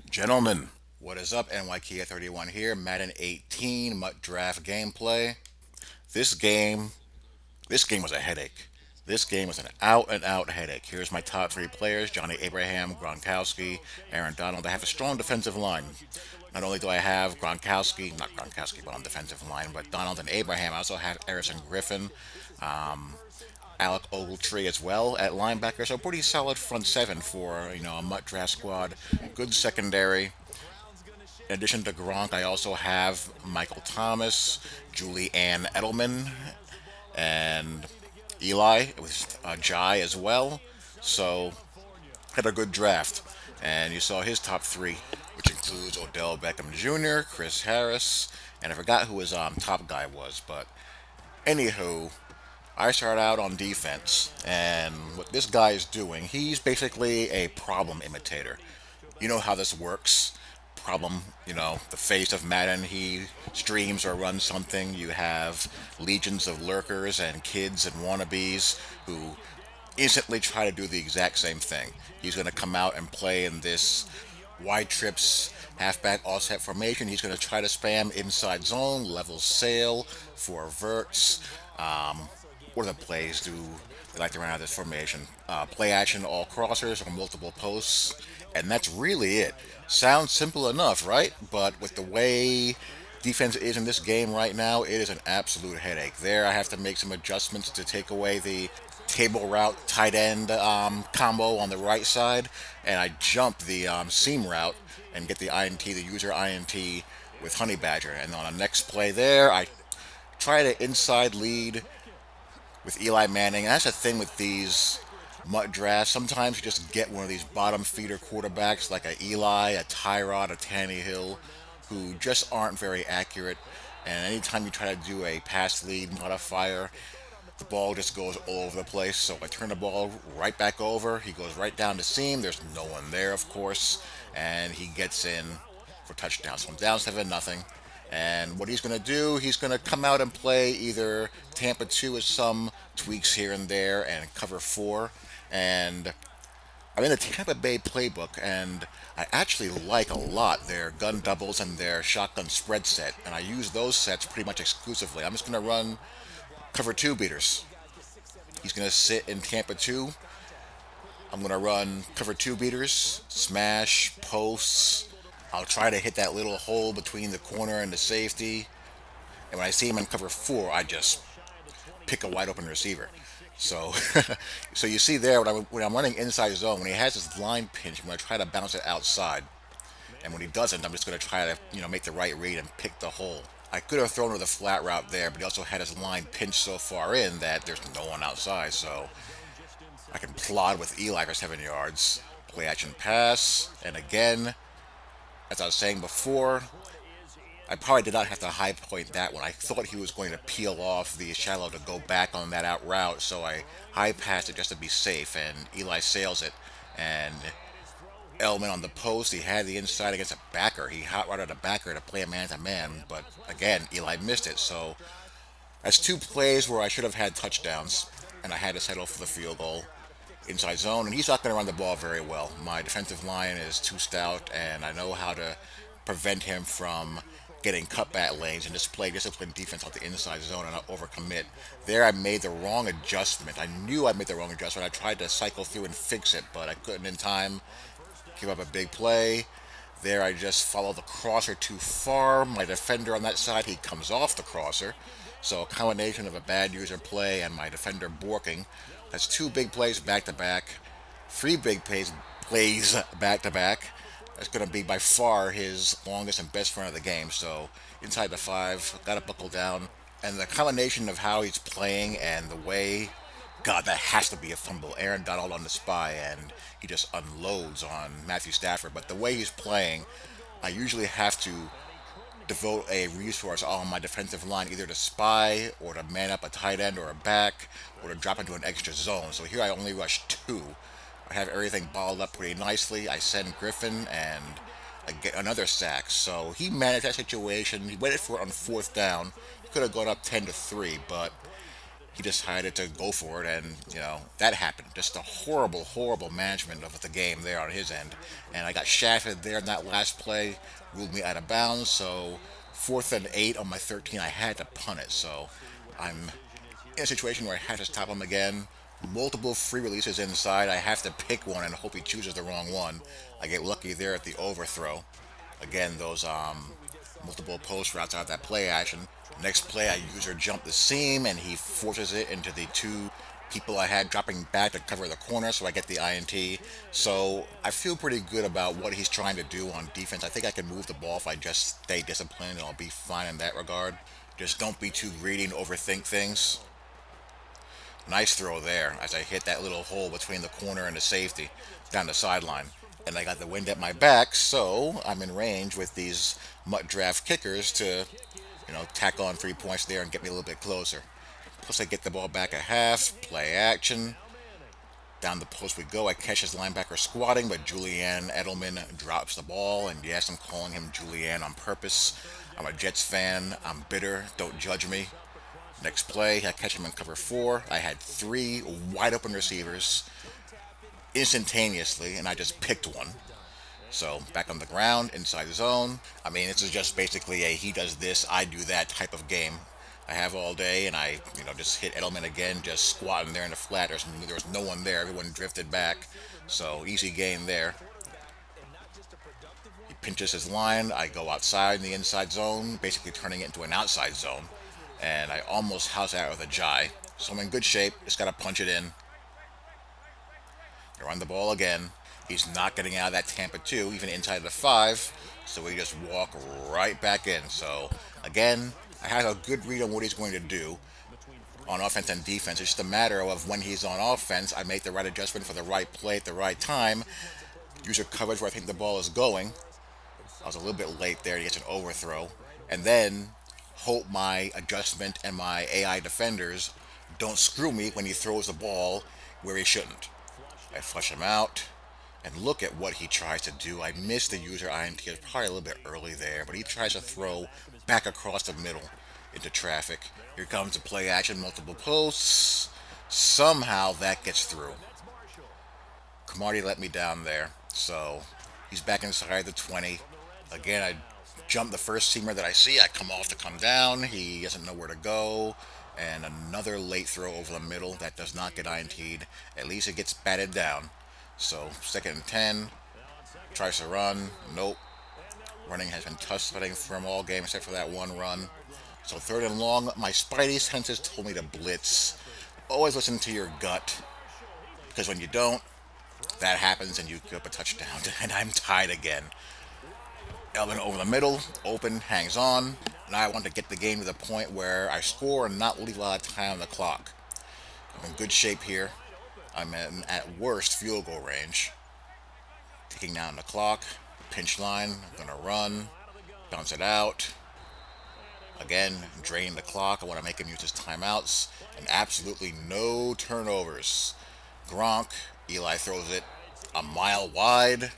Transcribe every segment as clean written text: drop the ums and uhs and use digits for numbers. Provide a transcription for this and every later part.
Gentlemen, what is up? NYK31 here, Madden 18 MUT Draft gameplay. This game, this game was a headache. This game was an out and out headache. Here's my top three players: Johnny Abraham, Gronkowski, Aaron Donald. I have a strong defensive line. Not only do I have Gronkowski, not Gronkowski, but on defensive line, but Donald and Abraham. I also have Harrison Griffin, Alec Ogletree as well at linebacker. So pretty solid front seven for a MUT Draft squad. Good secondary. In addition to Gronk, I also have Michael Thomas, Julie Ann Edelman, and Eli with Jai as well. So had a good draft, and you saw his top three, which includes Odell Beckham Jr., Chris Harris, and I forgot who his top guy was. But anywho, I start out on defense, and what this guy is doing, he's basically a problem imitator. You know how this works. Problem, the face of Madden, he streams or runs something. You have legions of lurkers and kids and wannabes who instantly try to do the exact same thing. He's going to come out and play in this wide trips halfback offset formation. He's going to try to spam inside zone, level sail for verts. What are the plays do they like to run out of this formation? Play action, all crossers or multiple posts, and that's really it. Sounds simple enough, right? But with the way defense is in this game right now, it is an absolute headache. There, I have to make some adjustments to take away the table route tight end combo on the right side, and I jump the seam route and get the INT, the user INT with Honey Badger. And on the next play there, I try to inside lead with Eli Manning. And that's the thing with these MUT drafts. Sometimes you just get one of these bottom feeder quarterbacks like a Eli, a Tyrod, a Tannehill, who just aren't very accurate. And anytime you try to do a pass lead modifier, the ball just goes all over the place. So I turn the ball right back over. He goes right down the seam. There's no one there, of course, and he gets in for touchdown. So I'm down 7-0. And what he's going to do, he's going to come out and play either Tampa 2 with some tweaks here and there and cover 4. And I'm in the Tampa Bay playbook, and I actually like a lot their gun doubles and their shotgun spread set. And I use those sets pretty much exclusively. I'm just going to run cover 2 beaters. He's going to sit in Tampa 2. I'm going to run cover 2 beaters, smash, posts. I'll try to hit that little hole between the corner and the safety. And when I see him in cover 4, I just pick a wide open receiver. So, so you see there when I'm running inside zone, when he has his line pinch, I'm going to try to bounce it outside. And when he doesn't, I'm just going to try to make the right read and pick the hole. I could have thrown with a flat route there, but he also had his line pinched so far in that there's no one outside. So I can plod with Eli for 7 yards. Play action pass, and again, as I was saying before, I probably did not have to high point that one. I thought he was going to peel off the shallow to go back on that out route, so I high passed it just to be safe, and Eli sails it. And Elman on the post, he had the inside against a backer. He hot routed a backer to play a man to man, but again, Eli missed it. So that's 2 plays where I should have had touchdowns, and I had to settle for the field goal inside zone. And he's not going to run the ball very well. My defensive line is too stout, and I know how to prevent him from getting cutback lanes and just play disciplined defense off the inside zone and not overcommit. There, I made the wrong adjustment. I knew I made the wrong adjustment. I tried to cycle through and fix it, but I couldn't in time. Give up a big play. There, I just follow the crosser too far. My defender on that side, he comes off the crosser. So a combination of a bad user play and my defender borking. That's 2 big plays back to back. 3 big plays back to back. That's going to be by far his longest and best run of the game. So inside the 5, got to buckle down. And the combination of how he's playing and the way, God, that has to be a fumble. Aaron Donald on the spy, and he just unloads on Matthew Stafford. But the way he's playing, I usually have to devote a resource on my defensive line, either to spy or to man up a tight end or a back or to drop into an extra zone. So here I only rush 2. I have everything balled up pretty nicely. I send Griffin, and I get another sack. So he managed that situation. He waited for it on 4th down. He could have gone up 10-3, but he decided to go for it, and that happened. Just a horrible, horrible management of the game there on his end, and I got shafted there in that last play, ruled me out of bounds. So 4th and 8 on my 13, I had to punt it. So I'm in a situation where I have to stop him again. Multiple free releases inside. I have to pick one and hope he chooses the wrong one. I get lucky there at the overthrow. Again, those multiple post routes out of that play action. Next play, I user jump the seam, and he forces it into the two people I had dropping back to cover the corner, so I get the INT. So I feel pretty good about what he's trying to do on defense. I think I can move the ball if I just stay disciplined, and I'll be fine in that regard. Just don't be too greedy and overthink things. Nice throw there as I hit that little hole between the corner and the safety down the sideline. And I got the wind at my back, so I'm in range with these mutt draft kickers to, tack on 3 points there and get me a little bit closer. Plus, I get the ball back at half, play action. Down the post we go. I catch his linebacker squatting, but Julianne Edelman drops the ball. And yes, I'm calling him Julianne on purpose. I'm a Jets fan. I'm bitter. Don't judge me. Next play, I catch him in cover four. I had three wide open receivers instantaneously, and I just picked one. So back on the ground, inside the zone. I mean, this is just basically a he does this, I do that type of game. I have all day, and I, just hit Edelman again, just squatting there in the flat. There was no one there. Everyone drifted back. So easy game there. He pinches his line. I go outside in the inside zone, basically turning it into an outside zone. And I almost house out with a jai. So I'm in good shape. Just got to punch it in. They run the ball again. He's not getting out of that Tampa 2, even inside the 5. So we just walk right back in. So, again, I have a good read on what he's going to do on offense and defense. It's just a matter of when he's on offense, I make the right adjustment for the right play at the right time. User coverage where I think the ball is going. I was a little bit late there. He gets an overthrow. And then hope my adjustment and my AI defenders don't screw me when he throws the ball where he shouldn't. I flush him out, and look at what he tries to do. I missed the user INT. It was probably a little bit early there, but he tries to throw back across the middle into traffic. Here comes the play action, multiple posts. Somehow that gets through. Camardi let me down there, so he's back inside the 20. Again, I jump the first seamer that I see. I come off to come down. He doesn't know where to go. And another late throw over the middle that does not get INT'd. At least it gets batted down. So 2nd and 10. Tries to run. Nope. Running has been tussling from all game except for that one run. So 3rd and long. My spidey senses told me to blitz. Always listen to your gut. Because when you don't, that happens and you give up a touchdown. And I'm tied again. Elvin over the middle, open, hangs on. And I want to get the game to the point where I score and not leave a lot of time on the clock. I'm in good shape here. I'm in, at worst, field goal range. Ticking down the clock. Pinch line. I'm going to run. Bounce it out. Again, drain the clock. I want to make him use his timeouts. And absolutely no turnovers. Gronk. Eli throws it a mile wide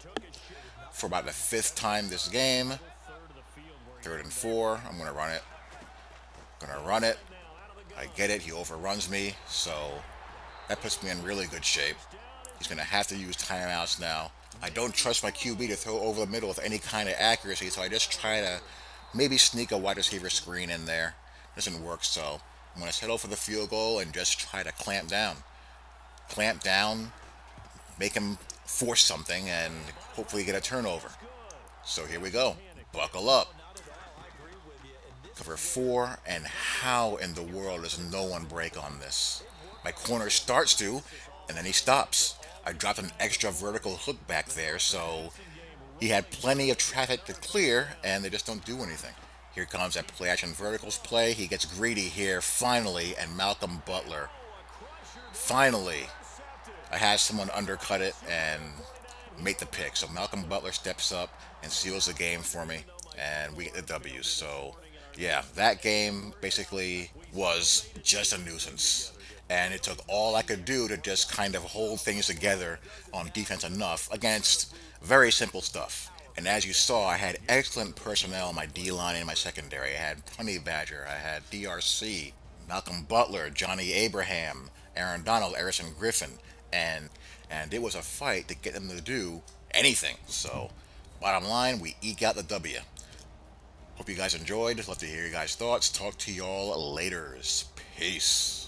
for about the 5th time this game. 3rd and 4. I'm going to run it. I get it. He overruns me. So that puts me in really good shape. He's going to have to use timeouts now. I don't trust my QB to throw over the middle with any kind of accuracy, so I just try to maybe sneak a wide receiver screen in there. Doesn't work, so I'm going to settle for the field goal and just try to clamp down. Clamp down, make him force something, and hopefully get a turnover. So here we go. Buckle up. Cover 4, and how in the world does no one break on this? My corner starts to, and then he stops. I dropped an extra vertical hook back there, so he had plenty of traffic to clear, and they just don't do anything. Here comes that play action verticals play. He gets greedy here, finally, and Malcolm Butler. Finally, I had someone undercut it and make the pick. So Malcolm Butler steps up and seals the game for me, and we get the W. So, yeah, that game basically was just a nuisance. And it took all I could do to just kind of hold things together on defense enough against very simple stuff. And as you saw, I had excellent personnel in my D line and my secondary. I had Honey Badger, I had DRC, Malcolm Butler, Johnny Abraham, Aaron Donald, Erison Griffin, and it was a fight to get them to do anything. So, bottom line, we eke out the W. Hope you guys enjoyed. Love to hear you guys' thoughts. Talk to y'all later. Peace.